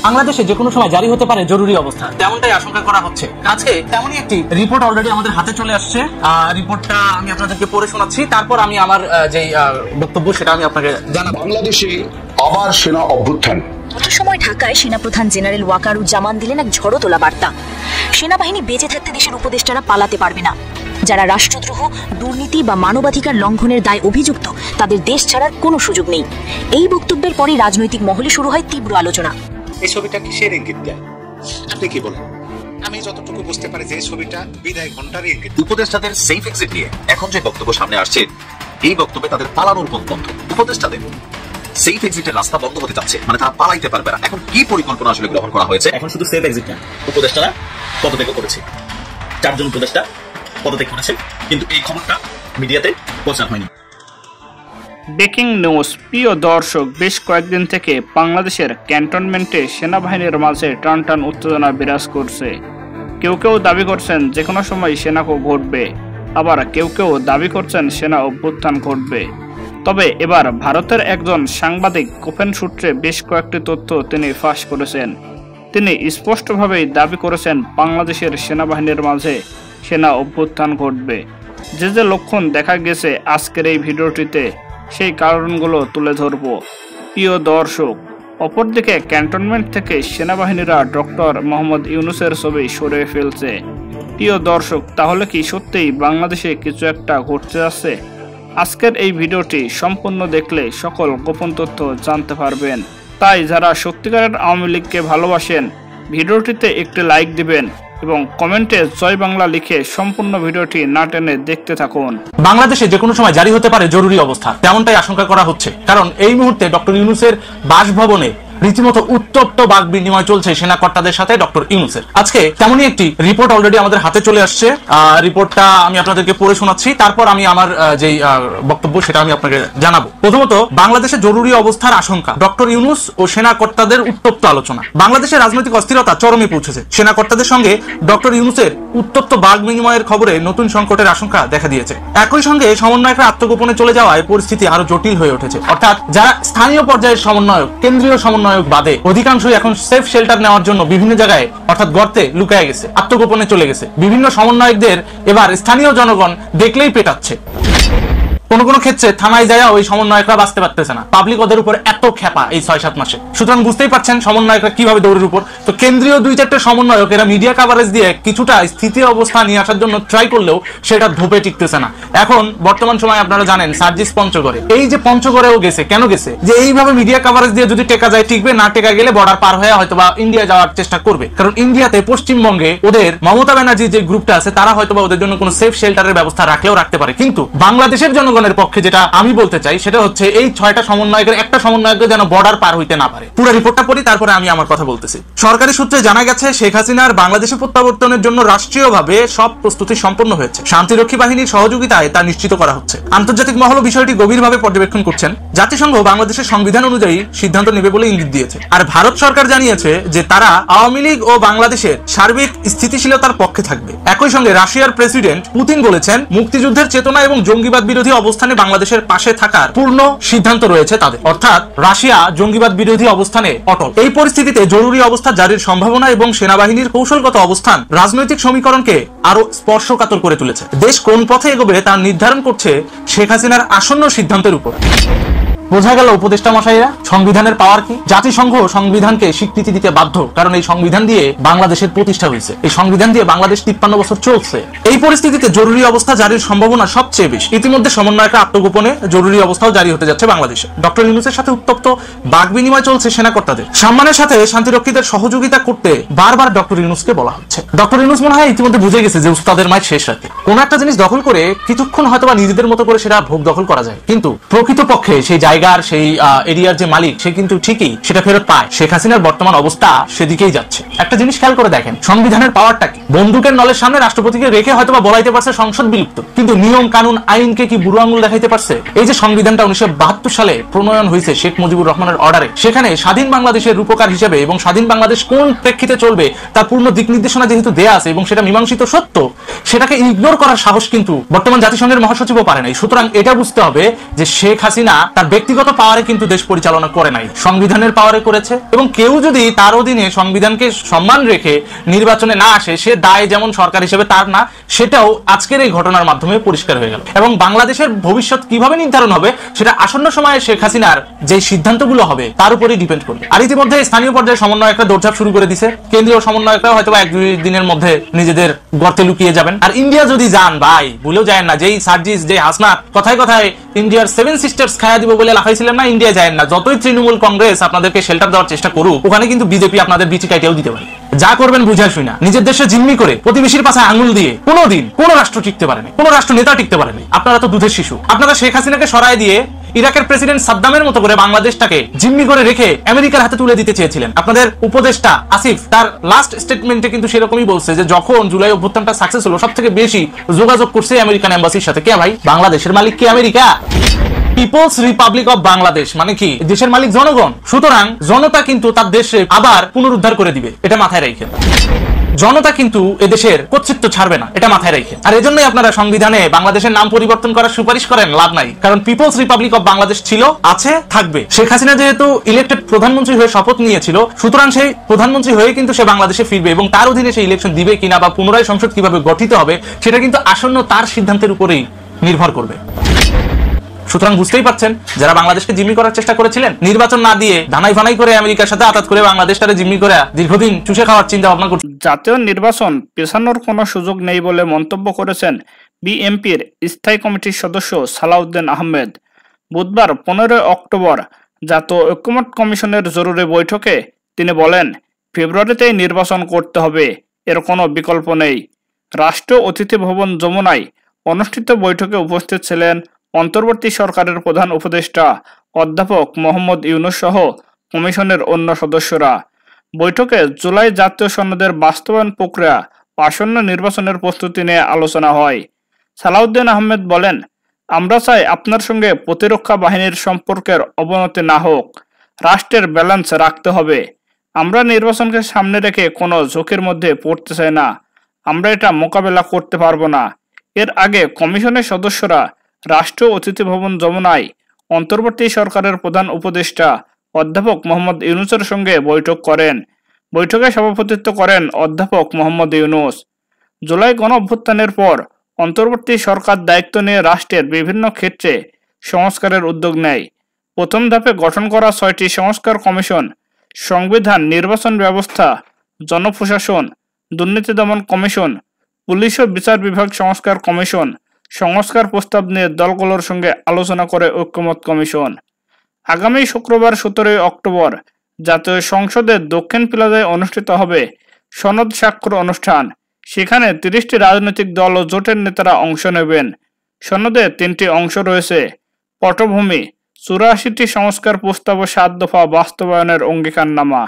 বাংলাদেশে যে কোনো সময় জারি হতে পারে জরুরি অবস্থা, তেমনটাই আশঙ্কা করা হচ্ছে। আজকে তেমনই একটি রিপোর্ট অলরেডি আমাদের হাতে চলে আসছে। রিপোর্টটা আমি আপনাদেরকে পড়ে শোনাচ্ছি, তারপর আমি আমার যে বক্তব্য সেটা আমি আপনাকে জানাবো। বাংলাদেশে আবার সেনা অভ্যুত্থান। কত সময় ঢাকায় সেনাপ্রধান জেনারেল ওয়াকারুজ্জামান দিলেন এক ঝড়ো তোলা বার্তা। সেনাবাহিনী বেঁচে থাকতে দেশের উপদেষ্টারা পালাতে পারবে না। যারা রাষ্ট্রদ্রোহ, দুর্নীতি বা মানবাধিকার লঙ্ঘনের দায় অভিযুক্ত তাদের দেশ ছাড়ার কোনো সুযোগ নেই। এই বক্তব্যের পরে রাজনৈতিক মহলে শুরু হয় তীব্র আলোচনা। এই ছবিটা কিসের ইঙ্গিত দেয় আপনি কি বলেন? আমি যতটুকু বুঝতে পারি যে ছবিটা বিদায় ঘন্টার ইঙ্গিত। উপদেষ্টাদের সেফ এক্সিট নিয়ে এখন যে বক্তব্য সামনে আসছে, এই বক্তব্যে তাদের পালানোর পথ বন্ধ। উপদেষ্টাদের সেফ এক্সিটের রাস্তা বন্ধ হতে যাচ্ছে, মানে তারা পালাইতে পারবে না। এখন কি পরিকল্পনা আসলে গ্রহণ করা হয়েছে? এখন শুধু সেফ এক্সিট না, উপদেষ্টারা পদত্যাগ করেছে, 4 জন উপদেষ্টা পদত্যাগ করেছে, কিন্তু এই খবরটা মিডিয়াতে প্রচার হয়নি। Breaking news. প্রিয় দর্শক, বেশ কয়েকদিন থেকে বাংলাদেশের ক্যান্টনমেন্টে সেনাবাহিনীর মাঝে টানটান উত্তেজনা বিরাজ করছে। কেউ কেউ দাবি করছেন যে কোনো সময় সেনাকো ঘটবে, আবার কেউ কেউ দাবি করছেন সেনা অভ্যুত্থান ঘটবে। তবে এবার ভারতের একজন সাংবাদিক গোপন সূত্রে বেশ কয়েকটি তথ্য তিনি ফাঁস করেছেন। তিনি স্পষ্টভাবেই দাবি করেছেন বাংলাদেশের সেনাবাহিনীর মাঝে সেনা অভ্যুত্থান ঘটবে। যে যে লক্ষণ দেখা গেছে আজকের এই ভিডিওটিতে সেই কারণগুলো তুলে ধরব। প্রিয় দর্শক, অপরদিকে ক্যান্টনমেন্ট থেকে সেনাবাহিনীরা ডক্টর মোহাম্মদ ইউনূসের ছবি সরিয়ে ফেলছে। প্রিয় দর্শক, তাহলে কি সত্যিই বাংলাদেশে কিছু একটা ঘটতে যাচ্ছে? আজকের এই ভিডিওটি সম্পূর্ণ দেখলে সকল গোপন তথ্য জানতে পারবেন। তাই যারা সত্যিকারের আওয়ামী লীগকে ভালোবাসেন, ভিডিওটিতে একটি লাইক দিবেন এবং কমেন্টে জয় বাংলা লিখে সম্পূর্ণ ভিডিওটি না টেনে দেখতে থাকুন। বাংলাদেশে যে কোনো সময় জারি হতে পারে জরুরি অবস্থা, তেমনটাই আশঙ্কা করা হচ্ছে। কারণ এই মুহূর্তে ডক্টর ইউনূসের বাসভবনে রীতিমতো উত্তপ্ত বাক বিনিময় চলছে সেনা কর্তাদের সাথে ডক্টর ইউনূসের। আজকে তেমনই একটি রিপোর্ট অলরেডি আমাদের হাতে চলে আসছে। রিপোর্টটা আমি আপনাদেরকে পড়ে শোনাচ্ছি, তারপর আমি আমার যে বক্তব্য সেটা আমি আপনাকে জানাবো। প্রথমত, বাংলাদেশে জরুরি অবস্থার আশঙ্কা, ডক্টর ইউনূস ও সেনা কর্তাদের উত্তপ্ত আলোচনা। বাংলাদেশের রাজনৈতিক অস্থিরতা চরমে পৌঁছেছে। সেনা কর্তাদের সঙ্গে ডক্টর ইউনূসের উত্তপ্ত বাক বিনিময়ের খবরে নতুন সংকটের আশঙ্কা দেখা দিয়েছে। একই সঙ্গে সমন্বয়করা আত্মগোপনে চলে যাওয়ায় পরিস্থিতি আরো জটিল হয়ে উঠেছে। অর্থাৎ যারা স্থানীয় পর্যায়ের সমন্বয়ক, কেন্দ্রীয় সমন্বয়ক বাদে অধিকাংশই এখন সেফ শেল্টার নেওয়ার জন্য বিভিন্ন জায়গায় অর্থাৎ গর্তে লুকিয়ে গেছে, আত্মগোপনে চলে গেছে। বিভিন্ন সমন্বয়কদের এবার স্থানীয় জনগণ দেখলেই পেটাচ্ছে। কোন কোন ক্ষেত্রে থানায় যায় ওই সমন্বয়করা বাঁচতে পারতেছে না। পাবলিক ওদের উপর এত খেপা এই 6-7 মাসে। সুতরাং বুঝতেই পারছেন সমন্বয়করা কিভাবে দৌড়ের উপর। তো কেন্দ্রীয় 2-4টে সমন্বয়ক এরা মিডিয়া কভারেজ দিয়ে কিছুটা স্থিতি অবস্থা নিয়ে আসার জন্য ট্রাই করলেও সেটা ধোপে টিকতেছে না। এখন বর্তমান সময় আপনারা জানেন সার্জিস পঞ্চগড়ে, এই যে পঞ্চগড়েও গেছে, কেন গেছে? যে এইভাবে মিডিয়া কভারেজ দিয়ে যদি টেকা যায় টিকবে, না টেকা গেলে বর্ডার পার হয়ে হয়তোবা ইন্ডিয়া যাওয়ার চেষ্টা করবে। কারণ ইন্ডিয়াতে পশ্চিমবঙ্গে ওদের মমতা ব্যানার্জি যে গ্রুপটা আছে তারা হয়তোবা ওদের জন্য কোনো সেফ শেল্টারের ব্যবস্থা রাখলেও রাখতে পারে। কিন্তু বাংলাদেশের জনগণের পক্ষে যেটা আমি বলতে চাই সেটা হচ্ছে এই 6টা সমন্বয়কের একটা সমন্বয়ক যেন বর্ডার পার হইতে না পারে। পুরো রিপোর্টটা পড়ি, তারপরে আমি আমার কথা বলতেছি। সরকারি সূত্রে জানা গেছে শেখ হাসিনার বাংলাদেশে প্রত্যাবর্তনের জন্য রাষ্ট্রীয়ভাবে সব প্রস্তুতি সম্পন্ন হয়েছে। শান্তিরক্ষী বাহিনীর সহযোগিতায় তা নিশ্চিত করা হচ্ছে। আন্তর্জাতিক মহল বিষয়টি গভীরভাবে পর্যবেক্ষণ করছেন। জাতিসংঘ বাংলাদেশের সংবিধান অনুযায়ী সিদ্ধান্ত নেবে বলে ইঙ্গিত দিয়েছে। আর ভারত সরকার জানিয়েছে যে তারা আওয়ামী লীগ ও বাংলাদেশের সার্বিক স্থিতিশীলতার পক্ষে থাকবে। একই সঙ্গে রাশিয়ার প্রেসিডেন্ট পুতিন বলেছেন মুক্তিযুদ্ধের চেতনা এবং জঙ্গিবাদ বিরোধী অবস্থানে বাংলাদেশের পাশে থাকার পূর্ণ সিদ্ধান্ত রয়েছে তাদের। অর্থাৎ রাশিয়া জঙ্গিবাদ বিরোধী অবস্থানে অটল। এই পরিস্থিতিতে জরুরি অবস্থা জারির সম্ভাবনা এবং সেনাবাহিনীর কৌশলগত অবস্থান রাজনৈতিক সমীকরণকে আরো স্পর্শকাতর করে তুলেছে। দেশ কোন পথে এগোবে তা নির্ধারণ করছে শেখ হাসিনার আসন্ন সিদ্ধান্তের উপর। বোঝা গেল উপদেষ্টা মশাইরা সংবিধানের পাওয়ার কি। জাতিসংঘ সংবিধানকে স্বীকৃতি দিতে বাধ্য, কারণ এই সংবিধান দিয়ে বাংলাদেশের প্রতিষ্ঠা হয়েছে। এই সংবিধান দিয়ে বাংলাদেশ 53 বছর চলছে। এই পরিস্থিতিতে জরুরি অবস্থা জারির সম্ভাবনা সবচেয়ে বেশি। ইতিমধ্যে সমন্বয়করা আত্মগোপনে জরুরি অবস্থাও জারি হতে যাচ্ছে বাংলাদেশে। ডক্টর ইউনূসের সাথে উত্তপ্ত বাক বিনিময় চলছে সেনা কর্তাদের। সম্মানের সাথে শান্তিরক্ষীদের সহযোগিতা করতে বারবার ডক্টর ইউনূসকে বলা হচ্ছে। ডক্টর ইউনূস মনে হয় ইতিমধ্যে বুঝে গেছে যে উস্তাদের মাইক শেষ রাতে কোন একটা জিনিস দখল করে কিছুক্ষণ হয়তোবা নিজেদের মতো করে সেটা ভোগ দখল করা যায়, কিন্তু প্রকৃতপক্ষে সেই জায়গার সেই এরিয়ার যে মালিক সে কিন্তু ঠিকই সেটা ফেরত পায়। শেখ হাসিনার বর্তমান অবস্থা সেদিকেই যাচ্ছে। একটা জিনিস খেয়াল করে দেখেন, সংবিধানের পাওয়ারটা কি? বন্দুকের নলের সামনে রাষ্ট্রপতিকে রেখে হয়তোবা বলাইতে পারছে সংসদ বিলুপ্ত, কিন্তু নিয়ম কানুন আইনকে কি বুড়ো আঙুল দেখাইতে পারছে? এই যে সংবিধানটা 1972 সালে প্রণয়ন হয়েছে শেখ মুজিবুর রহমানের অর্ডারে, সেখানে স্বাধীন বাংলাদেশের রূপকার হিসেবে এবং স্বাধীন বাংলাদেশ কোন প্রেক্ষিতে চলবে তার পূর্ণ দিক নির্দেশনা যেহেতু দেয়া আছে এবং সেটা মীমাংসিত সত্য, সেটাকে ইগনোর করার সাহস কিন্তু বর্তমান জাতিসংঘের মহাসচিবও পারে নাই। সুতরাং এটা বুঝতে হবে যে শেখ হাসিনা তার ব্যক্তি ব্যক্তিগত পাওয়ারে কিন্তু দেশ পরিচালনা করে নাই, সংবিধানের পাওয়ারে করেছে। এবং কেউ যদি তার অধীনে সংবিধানকে সম্মান রেখে নির্বাচনে না আসে, সে দায় যেমন সরকার হিসেবে তার না, সেটাও আজকের এই ঘটনার মাধ্যমে পরিষ্কার হয়ে গেল। এবং বাংলাদেশের ভবিষ্যৎ কিভাবে নির্ধারণ হবে সেটা আসন্ন সময়ে শেখ হাসিনার যে সিদ্ধান্তগুলো হবে তার উপরেই ডিপেন্ড করবে। আর ইতিমধ্যে স্থানীয় পর্যায়ে সমন্বয়করা দৌড়ঝাঁপ শুরু করে দিছে। কেন্দ্রীয় সমন্বয়করা হয়তো 1-2 দিনের মধ্যে নিজেদের গর্তে লুকিয়ে যাবেন। আর ইন্ডিয়া যদি যান ভাই, ভুলেও যায় না, যেই সার্জিস, যে হাসনাত কথায় কথায় ইন্ডিয়ার 7 সিস্টার্স খায়া দিব বলে লাফাইছিলেন না, ইন্ডিয়া যায় না। যতই তৃণমূল কংগ্রেস আপনাদেরকে শেল্টার দেওয়ার চেষ্টা করুক, ওখানে কিন্তু বিজেপি আপনাদের বিচি কাটিয়েও দিতে পারে। যা করবেন বুঝায় শুনা, নিজের দেশে জিম্মি করে প্রতিবেশীর পাশে আঙুল দিয়ে কোনোদিন কোনো রাষ্ট্র টিকতে পারেনি, কোনো রাষ্ট্র নেতা টিকতে পারেনি। আপনারা তো দুধের শিশু। আপনারা শেখ হাসিনাকে সরায় দিয়ে ইরাকের প্রেসিডেন্ট সাদ্দামের মতো করে বাংলাদেশটাকে জিম্মি করে রেখে আমেরিকার হাতে তুলে দিতে চেয়েছিলেন। আপনাদের উপদেষ্টা আসিফ তার লাস্ট স্টেটমেন্টে কিন্তু সেরকমই বলছে যে যখন জুলাই অভ্যুত্থানটা সাকসেস হলো, সব থেকে বেশি যোগাযোগ করছে আমেরিকান এম্বাসির সাথে। কে ভাই? বাংলাদেশের মালিক কি America? People's Republic of Bangladesh মানে কি? দেশের মালিক জনগণ। সুতরাং জনতা কিন্তু তার দেশে আবার পুনরুদ্ধার করে দিবে, এটা মাথায় রাখেন। জনতা কিন্তু এদেশের কর্তৃত্ব ছাড়বে না, এটা মাথায় রাখেন। আর এজন্যই আপনারা সংবিধানে বাংলাদেশের নাম পরিবর্তন করার সুপারিশ করেন, লাভ নাই। কারণ পিপলস রিপাবলিক অফ বাংলাদেশ ছিল, আছে, থাকবে। শেখ হাসিনা যেহেতু ইলেক্টেড প্রধানমন্ত্রী হয়ে শপথ নিয়েছিল, সুতরাং সেই প্রধানমন্ত্রী হয়ে কিন্তু সে বাংলাদেশে ফিরবে এবং তার অধীনে সে ইলেকশন দিবে কিনা বা পুনরায় সংসদ কিভাবে গঠিত হবে সেটা কিন্তু আসন্ন তার সিদ্ধান্তের উপরেই নির্ভর করবে। সুতরাং বুঝতেই পারছেন, যারা বাংলাদেশকে জিম্মি করার চেষ্টা করেছিলেন, নির্বাচন না দিয়ে ধানাই ফানাই করে আমেরিকার সাথে আঘাত করে বাংলাদেশটারে জিম্মি করে দীর্ঘদিন চুষে খাওয়ার চিন্তা ভাবনা করছে। জাতীয় নির্বাচন পেছানোর কোনো সুযোগ নেই বলে মন্তব্য করেছেন বিএনপির স্থায়ী কমিটির সদস্য সালাউদ্দিন আহমেদ। বুধবার 15 অক্টোবর জাতীয় ঐক্যমত্য কমিশনের জরুরি বৈঠকে তিনি বলেন, ফেব্রুয়ারিতেই নির্বাচন করতে হবে, এর কোনো বিকল্প নেই। রাষ্ট্র অতিথি ভবন যমুনায় অনুষ্ঠিত বৈঠকে উপস্থিত ছিলেন অন্তর্বর্তী সরকারের প্রধান উপদেষ্টা অধ্যাপক মোহাম্মদ ইউনূস সহ কমিশনের অন্য সদস্যরা। বৈঠকে জুলাই জাতীয় সনদের বাস্তবায়ন প্রক্রিয়া ও আসন্ন নির্বাচনের প্রস্তুতি নিয়ে আলোচনা হয়। সালাউদ্দিন আহমেদ বলেন, আমরা চাই আপনার সঙ্গে প্রতিরক্ষা বাহিনীর সম্পর্কের অবনতি না হোক, রাষ্ট্রের ব্যালেন্স রাখতে হবে। আমরা নির্বাচনকে সামনে রেখে কোনো ঝুঁকির মধ্যে পড়তে চাই না, আমরা এটা মোকাবেলা করতে পারবো না। এর আগে কমিশনের সদস্যরা রাষ্ট্র অতিথি ভবন যমুনায় অন্তর্বর্তী সরকারের প্রধান উপদেষ্টা অধ্যাপক মোহাম্মদ ইউনূসের সঙ্গে বৈঠক করেন। বৈঠকে সভাপতিত্ব করেন অধ্যাপক মোহাম্মদ ইউনূস। জুলাই গণঅভ্যুত্থানের পর অন্তর্বর্তী সরকার দায়িত্ব নিয়ে রাষ্ট্রের বিভিন্ন ক্ষেত্রে সংস্কারের উদ্যোগ নেয়। প্রথম ধাপে গঠন করা 6টি সংস্কার কমিশন সংবিধান, নির্বাচন ব্যবস্থা, জনপ্রশাসন, দুর্নীতি দমন কমিশন, পুলিশ ও বিচার বিভাগ সংস্কার কমিশন সংস্কার প্রস্তাব নিয়ে দলগুলোর সঙ্গে আলোচনা করে ঐক্যমত কমিশন। আগামী শুক্রবার 17 অক্টোবর জাতীয় সংসদের দক্ষিণ প্লাজায় অনুষ্ঠিত হবে সনদ স্বাক্ষর অনুষ্ঠান। সেখানে 30টি রাজনৈতিক দল ও জোটের নেতারা অংশ নেবেন। সনদে 3টি অংশ রয়েছে: পটভূমি, 84টি সংস্কার প্রস্তাব ও 7 দফা বাস্তবায়নের অঙ্গীকারনামা।